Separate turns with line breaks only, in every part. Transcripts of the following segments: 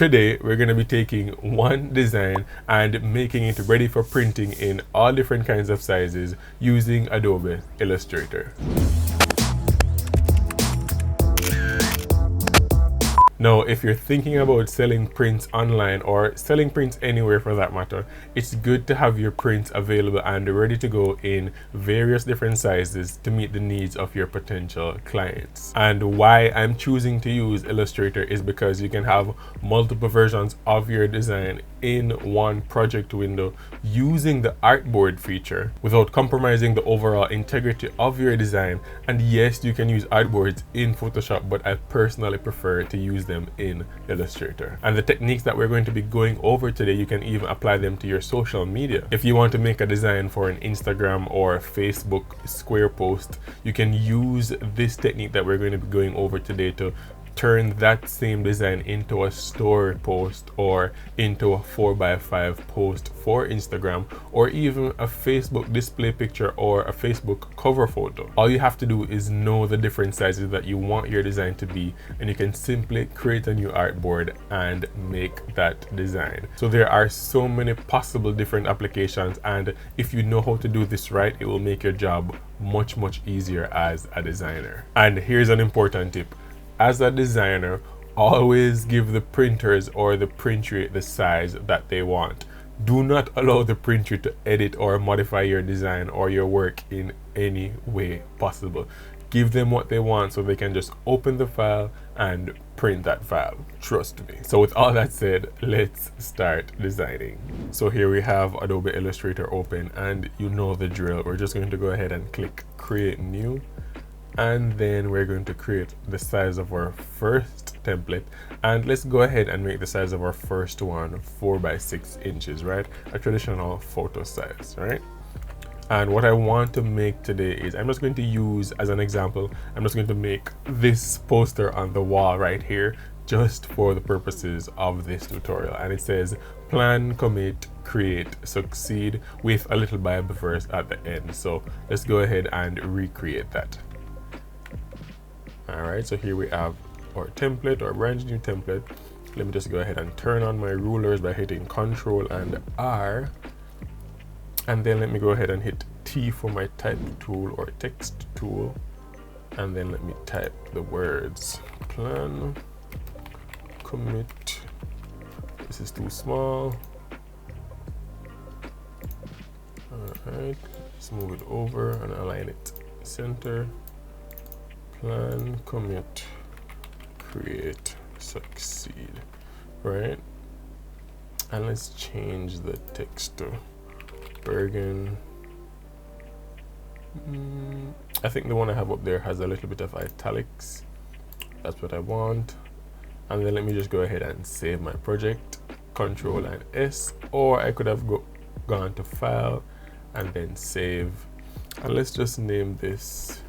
Today, we're going to be taking one design and making it ready for printing in all different kinds of sizes using Adobe Illustrator. Now, if you're thinking about selling prints online or selling prints anywhere for that matter, it's good to have your prints available and ready to go in various different sizes to meet the needs of your potential clients. And why I'm choosing to use Illustrator is because you can have multiple versions of your design in one project window using the artboard feature without compromising the overall integrity of your design. And yes, you can use artboards in Photoshop, but I personally prefer to use them in Illustrator. And the techniques that we're going to be going over today, you can even apply them to your social media. If you want to make a design for an Instagram or Facebook square post, you can use this technique that we're going to be going over today to turn that same design into a story post or into a 4x5 post for Instagram, or even a Facebook display picture or a Facebook cover photo. All you have to do is know the different sizes that you want your design to be, and you can simply create a new artboard and make that design. So there are so many possible different applications, and if you know how to do this right, it will make your job much easier as a designer. And here's an important tip. As a designer, always give the printers or the printer the size that they want. Do not allow the printer to edit or modify your design or your work in any way possible. Give them what they want so they can just open the file and print that file. Trust me. So with all that said, let's start designing. So here we have Adobe Illustrator open, and you know the drill. We're just going to go ahead and click Create New. And then we're going to create the size of our first template, and let's go ahead and make the size of our first one 4x6 inches, right? A traditional photo size, right? And what I want to make today is, I'm just going to use as an example, I'm just going to make this poster on the wall right here just for the purposes of this tutorial. And it says plan, commit, create, succeed, with a little Bible verse at the end. So let's go ahead and recreate that. Alright, so here we have our template, our brand new template. Let me just go ahead and turn on my rulers by hitting Ctrl and R. And then let me go ahead and hit T for my type tool or text tool. And then let me type the words plan, commit. This is too small. Alright, let's move it over and align it center. Plan, commit, create, succeed, right? And let's change the text to Bergen. I think the one I have up there has a little bit of italics. That's what I want. And then let me just go ahead and save my project, Control and S, or I could have gone to File and then Save. And let's just name this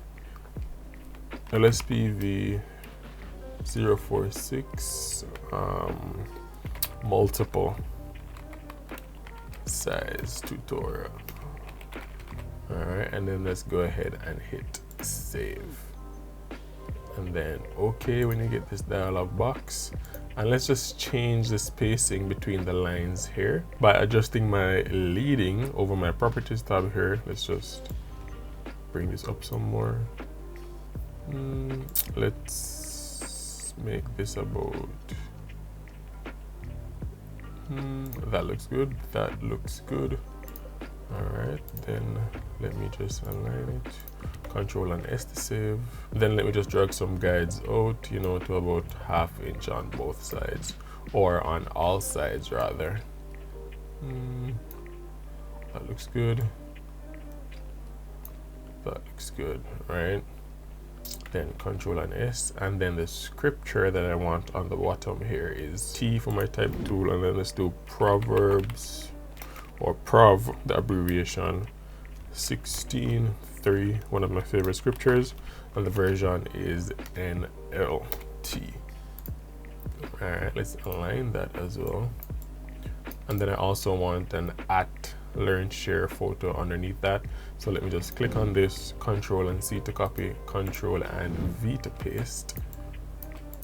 LSPV 046 multiple size tutorial. Alright, and then let's go ahead and hit save. And then OK when you get this dialog box. And let's just change the spacing between the lines here by adjusting my leading over my properties tab here. Let's just bring this up some more. Let's make this about that looks good, that looks good. All right, then let me just align it, Control and S to save. Then let me just drag some guides out, you know, to about 1/2 inch on both sides, or on all sides rather. That looks good, that looks good, right? Then Control and S, and then the scripture that I want on the bottom here is T for my type tool, and then let's do Proverbs, or Prov, the abbreviation, 16:3, one of my favorite scriptures, and the version is NLT. All right, let's align that as well. And then I also want an @learn share photo underneath that. So let me just click on this, Control and C to copy, Control and V to paste.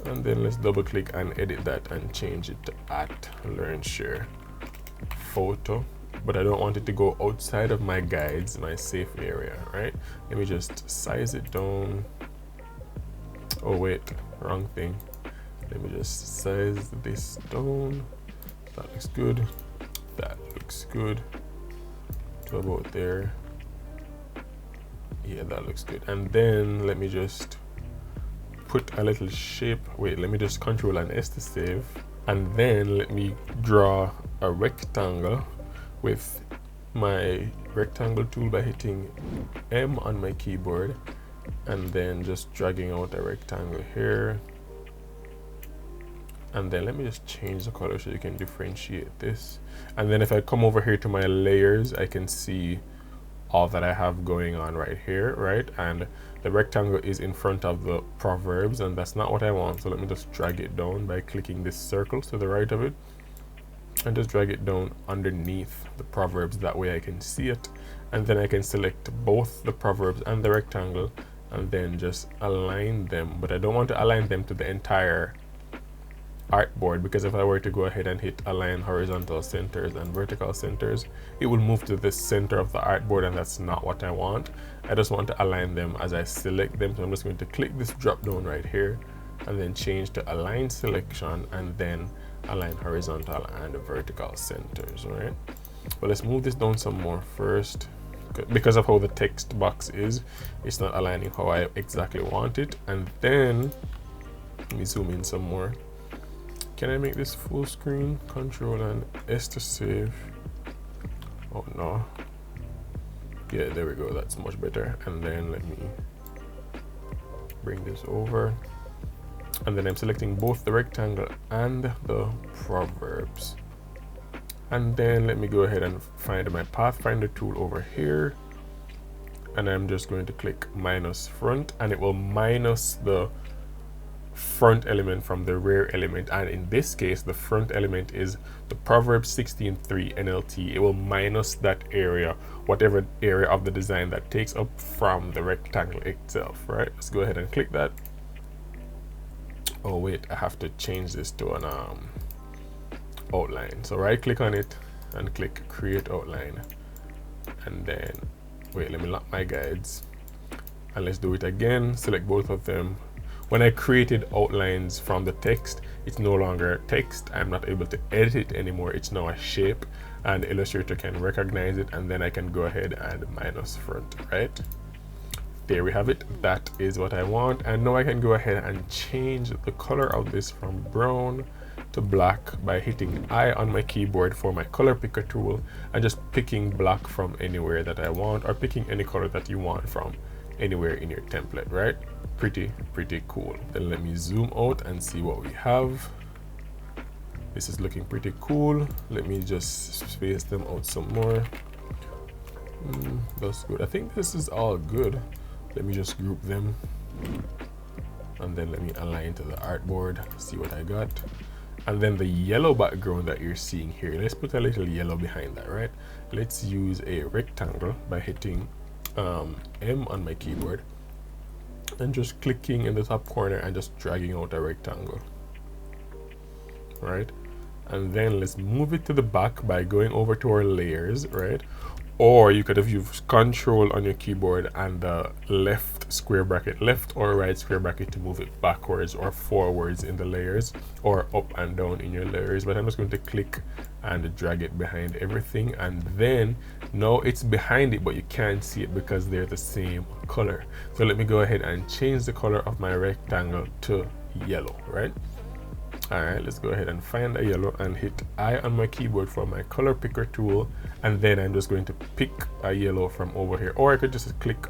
And then let's double click and edit that and change it to @learn share photo, but I don't want it to go outside of my guides, my safe area, right? Let me just size it down. Oh wait, wrong thing. Let me just size this down. That looks good. That looks good. To about there. Yeah, that looks good. And then let me just put a little shape. Wait, let me just Control and S to save. And then let me draw a rectangle with my rectangle tool by hitting M on my keyboard, and then just dragging out a rectangle here. And then let me just change the color so you can differentiate this. And then if I come over here to my layers, I can see all that I have going on right here, right? And the rectangle is in front of the proverbs, and that's not what I want. So let me just drag it down by clicking this circle to the right of it, and just drag it down underneath the proverbs. That way I can see it, and then I can select both the proverbs and the rectangle and then just align them. But I don't want to align them to the entire artboard, because if I were to go ahead and hit align horizontal centers and vertical centers, it will move to the center of the artboard, and that's not what I want. I just want to align them as I select them. So I'm just going to click this drop down right here and then change to align selection and then align horizontal and vertical centers. All right, but let's move this down some more first. Because of how the text box is, it's not aligning how I exactly want it. And then let me zoom in some more. Can I make this full screen? Control and S to save. Oh no. Yeah, there we go. That's much better. And then let me bring this over. And then I'm selecting both the rectangle and the proverbs. And then let me go ahead and find my Pathfinder tool over here. And I'm just going to click minus front, and it will minus the front element from the rear element. And in this case, the front element is the Proverbs 16:3 NLT. It will minus that area, whatever area of the design that takes up from the rectangle itself, right? Let's go ahead and click that. Oh wait, I have to change this to an outline. So right click on it and click create outline, and then wait, let me lock my guides, and let's do it again. Select both of them. When I created outlines from the text, it's no longer text. I'm not able to edit it anymore. It's now a shape, and Illustrator can recognize it, and then I can go ahead and minus front, right? There we have it. That is what I want. And now I can go ahead and change the color of this from brown to black by hitting I on my keyboard for my color picker tool and just picking black from anywhere that I want, or picking any color that you want from anywhere in your template, right? Pretty cool. Then let me zoom out and see what we have. This is looking pretty cool. Let me just space them out some more. That's good. I think this is all good. Let me just group them, and then let me align to the artboard, see what I got. And then the yellow background that you're seeing here, let's put a little yellow behind that, right? Let's use a rectangle by hitting M on my keyboard and just clicking in the top corner and just dragging out a rectangle, right? And then let's move it to the back by going over to our layers, right? Or you could have used Control on your keyboard and the left square bracket, left or right square bracket, to move it backwards or forwards in the layers, or up and down in your layers. But I'm just going to click and drag it behind everything, and then now it's behind it, but you can't see it because they're the same color. So let me go ahead and change the color of my rectangle to yellow, right? All right, let's go ahead and find a yellow and hit I on my keyboard for my color picker tool, and then I'm just going to pick a yellow from over here, or I could just click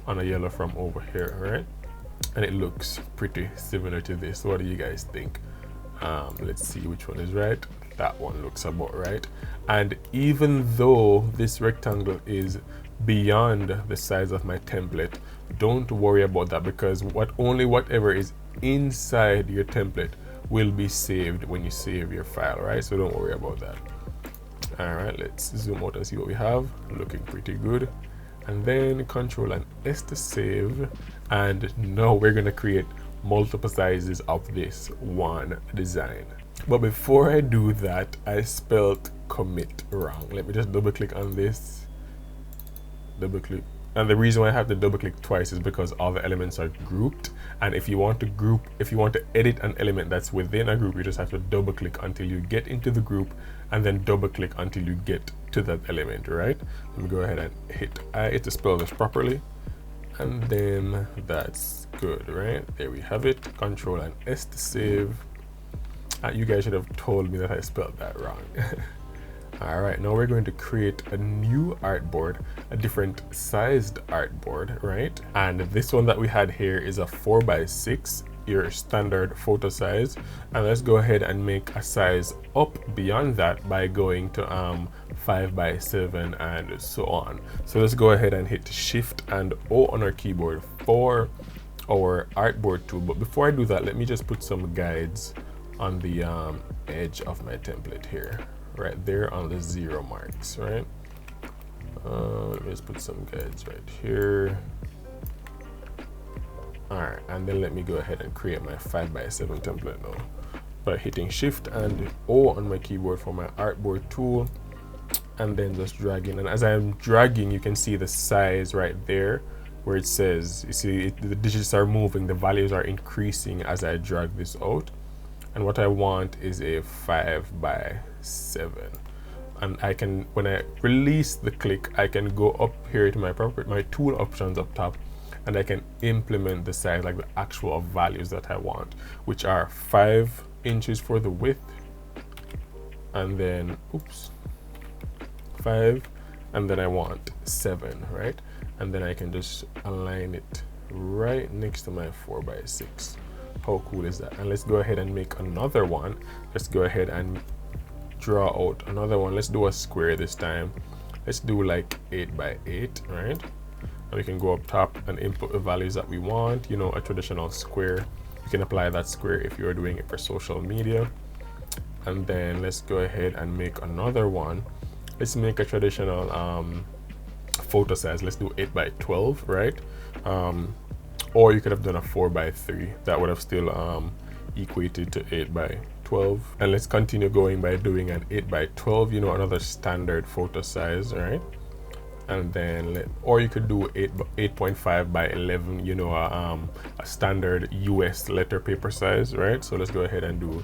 on a yellow from over here, right? And it looks pretty similar to this. What do you guys think? Let's see which one is right. That one looks about right. And even though this rectangle is beyond the size of my template, don't worry about that, because whatever is inside your template will be saved when you save your file, right? So don't worry about that. All right, let's zoom out and see what we have. Looking pretty good. And then Control and S to save. And now we're gonna create multiple sizes of this one design. But before I do that, I spelled commit wrong. Let me just double click on this, double click. And the reason why I have to double click twice is because all the elements are grouped. And if you want to edit an element that's within a group, you just have to double click until you get into the group, and then double click until you get to that element, right? Let me go ahead and hit I to spell this properly. And then that's good, right? There we have it. Control and S to save. You guys should have told me that I spelled that wrong. All right, now we're going to create a new artboard, a different sized artboard, right? And this one that we had here is a 4x6, your standard photo size. And let's go ahead and make a size up beyond that by going to 5x7 and so on. So let's go ahead and hit Shift and O on our keyboard for our artboard tool. But before I do that, let me just put some guides on the edge of my template here, right there on the 0 marks, right? Let me just put some guides right here. All right, and then let me go ahead and create my 5x7 template now by hitting Shift and O on my keyboard for my artboard tool, and then just dragging. And as I'm dragging, you can see the size right there where it says, you see the digits are moving, the values are increasing as I drag this out. And what I want is a 5x7. And I can, when I release the click, I can go up here to my tool options up top, and I can implement the size, like the actual values that I want, which are 5 inches for the width, and then 5, and then I want 7, right? And then I can just align it right next to my 4x6. How cool is that? And let's go ahead and make another one. Let's go ahead and draw out another one. Let's do a square this time. Let's do like 8x8, right? And we can go up top and input the values that we want. You know, a traditional square. You can apply that square if you're doing it for social media. And then let's go ahead and make another one. Let's make a traditional photo size. Let's do 8x12, right? Or you could have done a 4x3. That would have still equated to 8x12. And let's continue going by doing an 8x12, you know, another standard photo size, right? And then, or you could do 8.5 by 11, you know, a standard US letter paper size, right? So let's go ahead and do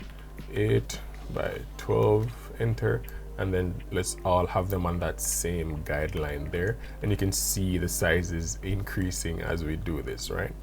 8x12, enter. And then let's all have them on that same guideline there, and you can see the sizes increasing as we do this, right?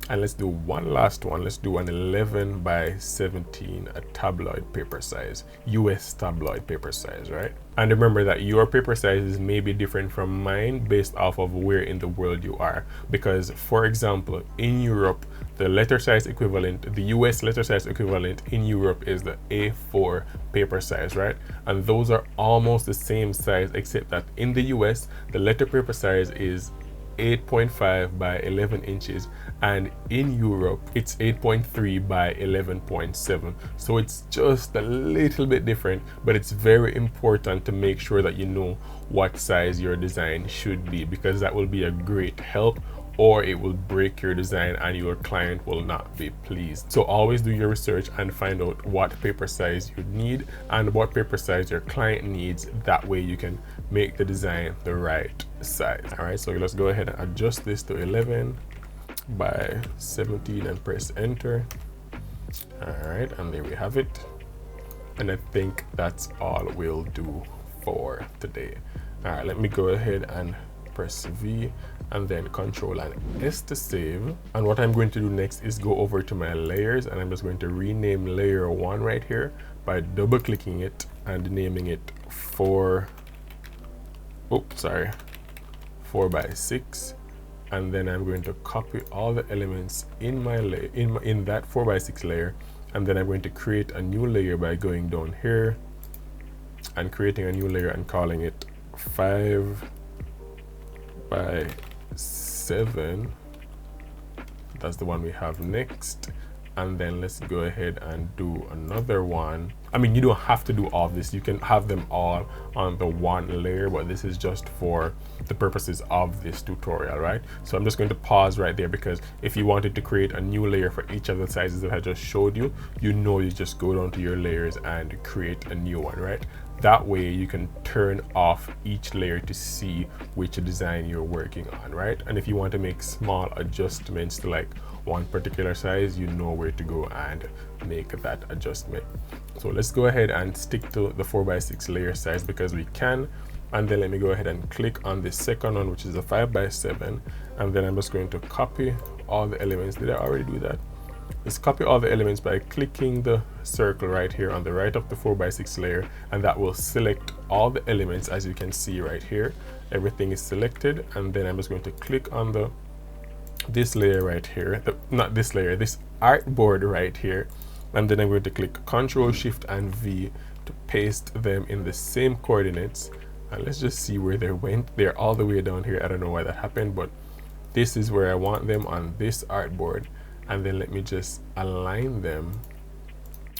And let's do one last one. Let's do an 11x17, a tabloid paper size, US tabloid paper size, right? And remember that your paper sizes may be different from mine based off of where in the world you are. Because, for example, in Europe, the letter size equivalent, the US letter size equivalent in Europe is the A4 paper size, right? And those are almost the same size, except that in the US, the letter paper size is 8.5 by 11 inches, and in Europe it's 8.3 by 11.7. So it's just a little bit different, but it's very important to make sure that you know what size your design should be, because that will be a great help, or it will break your design and your client will not be pleased. So always do your research and find out what paper size you need and what paper size your client needs. That way you can make the design the right size. All right, so let's go ahead and adjust this to 11x17 and press enter. All right, and there we have it. And I think that's all we'll do for today. All right, let me go ahead and press V and then Control and S to save. And what I'm going to do next is go over to my layers, and I'm just going to rename layer 1 right here by double clicking it and naming it 4x6. And then I'm going to copy all the elements in my layer, in that 4x6 layer, and then I'm going to create a new layer by going down here and creating a new layer and calling it 5x7. That's the one we have next. And then let's go ahead and do another one. I mean, you don't have to do all of this. You can have them all on the one layer, but this is just for the purposes of this tutorial, right? So I'm just going to pause right there, because if you wanted to create a new layer for each of the sizes that I just showed you, you just go down to your layers and create a new one, right? That way you can turn off each layer to see which design you're working on, right? And if you want to make small adjustments to like one particular size, you know where to go and make that adjustment. So let's go ahead and stick to the 4x6 layer size because we can. And then let me go ahead and click on the second one, which is a 5x7. And then I'm just going to copy all the elements. Did I already do that? Let's copy all the elements by clicking the circle right here on the right of the 4x6 layer, and that will select all the elements. As you can see right here, everything is selected. And then I'm just going to click on this layer right here, not this layer, this artboard right here, and then I'm going to click Ctrl Shift and V to paste them in the same coordinates. And let's just see where they went. They're all the way down here. I don't know why that happened, but this is where I want them on this artboard. And then let me just align them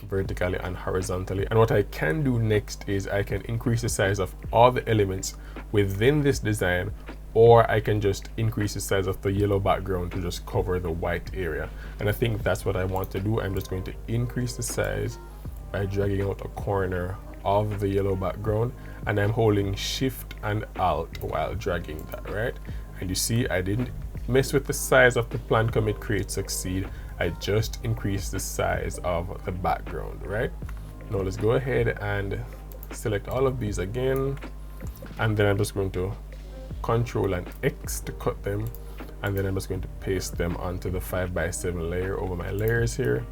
vertically and horizontally. And what I can do next is I can increase the size of all the elements within this design, or I can just increase the size of the yellow background to just cover the white area. And I think that's what I want to do. I'm just going to increase the size by dragging out a corner of the yellow background, and I'm holding Shift and Alt while dragging that, right? And you see, I didn't mess with the size of the plan, commit, create, succeed. I just increased the size of the background, right? Now let's go ahead and select all of these again, and then I'm just going to Control and X to cut them, and then I'm just going to paste them onto the 5x7 layer over my layers here.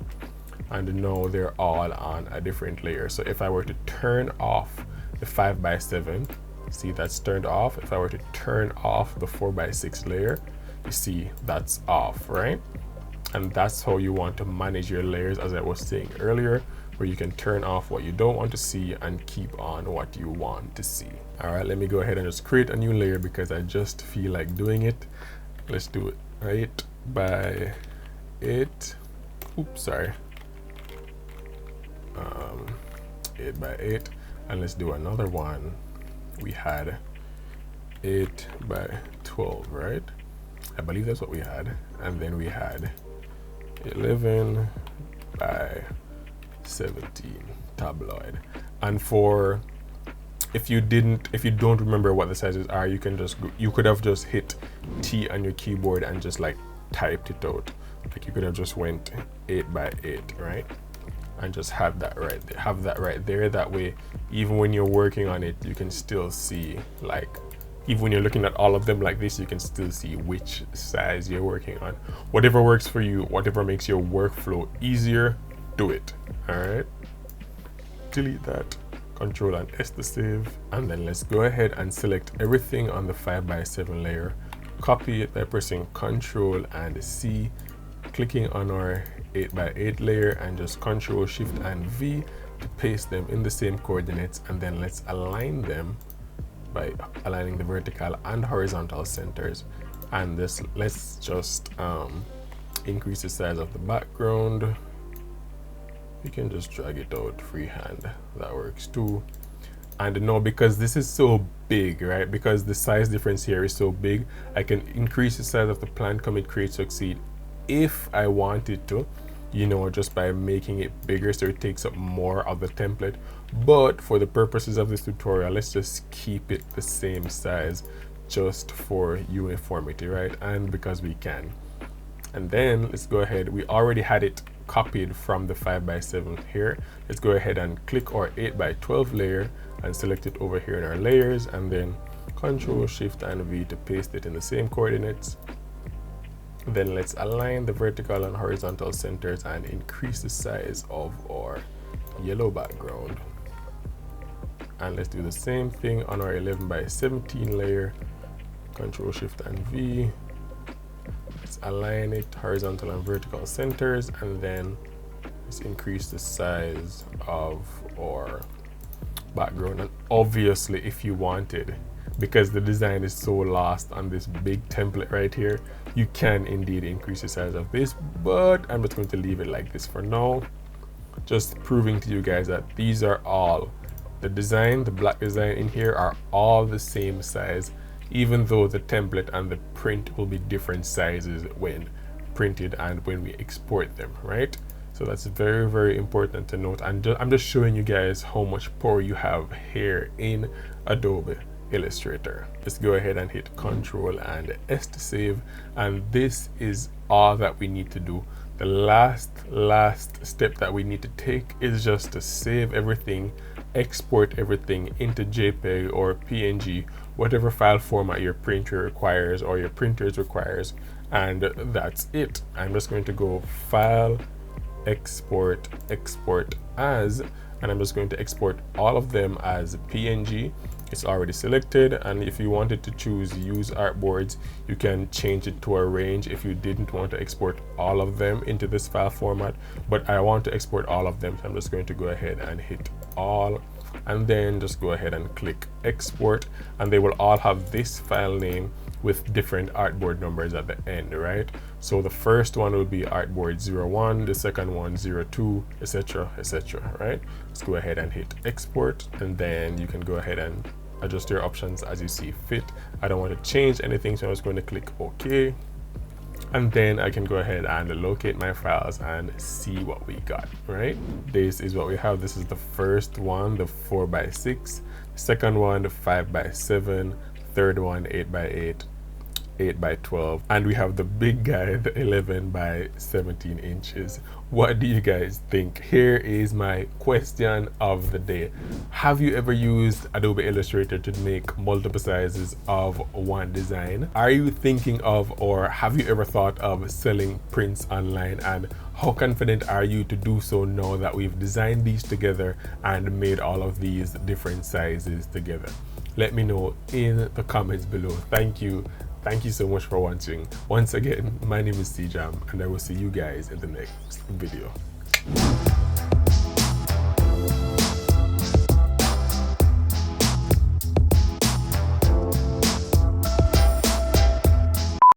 And now they're all on a different layer. So if I were to turn off the 5x7, see that's turned off. If I were to turn off the 4x6 layer, you see that's off, right? And that's how you want to manage your layers, as I was saying earlier, where you can turn off what you don't want to see and keep on what you want to see. All right, let me go ahead and just create a new layer because I just feel like doing it. Let's do it 8x8. Oops, sorry. 8x8, and let's do another one. We had 8x12, right? I believe that's what we had. And then we had 11 by 17 tabloid. And for if you don't remember what the sizes are, you could have just hit T on your keyboard and just like typed it out. Like you could have just went 8x8, right? And just have that right there. That way, even when you're working on it, you can still see, like, even when you're looking at all of them like this, you can still see which size you're working on. Whatever works for you, whatever makes your workflow easier, do it. All right, delete that, Control and S to save, and then let's go ahead and select everything on the 5x7 layer, copy it by pressing Control and C, clicking on our 8x8 layer, and just Control Shift and V to paste them in the same coordinates. And then let's align them by aligning the vertical and horizontal centers. And let's just increase the size of the background. You can just drag it out freehand, that works too. And now, because this is so big, right, because the size difference here is so big, I can increase the size of the plan, commit, create, succeed if I wanted to, you know, just by making it bigger so it takes up more of the template. But for the purposes of this tutorial, let's just keep it the same size just for uniformity, right? And because we can. And then let's go ahead, we already had it copied from the 5x7 here. Let's go ahead and click our 8x12 layer and select it over here in our layers, and then Control Shift and V to paste it in the same coordinates. Then let's align the vertical and horizontal centers and increase the size of our yellow background. And let's do the same thing on our 11x17 layer. Control Shift and V. Let's align it horizontal and vertical centers, and then let's increase the size of our background. And obviously, if you wanted, because the design is so lost on this big template right here, you can indeed increase the size of this, but I'm just going to leave it like this for now. just proving to you guys that these are all the black design in here are all the same size, even though the template and the print will be different sizes when printed and when we export them, right? So that's very, very important to note. And I'm just showing you guys how much power you have here in Adobe Illustrator. Let's go ahead and hit Control and S to save. And this is all that we need to do. The last step that we need to take is just to save everything, export everything into JPEG or PNG, whatever file format your printer requires or your printers requires, and that's it. I'm just going to go File, Export, Export As, and I'm just going to export all of them as PNG. It's already selected, and if you wanted to choose use artboards, you can change it to a range if you didn't want to export all of them into this file format, but I want to export all of them, so I'm just going to go ahead and hit all, and then just go ahead and click export, and they will all have this file name with different artboard numbers at the end, right? So the first one will be artboard 01, the second one 02, etc, etc, right? Let's go ahead and hit export, and then you can go ahead and adjust your options as you see fit. I don't want to change anything, so I'm just going to click OK, and then I can go ahead and locate my files and see what we got, right? This is what we have. This is the first one, the 4x6, second one, the 5x7, third one, 8x8, 8x12, and we have the big guy, the 11 by 17 inches. What do you guys think? Here is my question of the day. Have you ever used Adobe Illustrator to make multiple sizes of one design? Are you thinking of, or have you ever thought of selling prints online, and how confident are you to do so now that we've designed these together and made all of these different sizes together? Let me know in the comments below. Thank you so much for watching. Once again, my name is Cjam, and I will see you guys in the next video.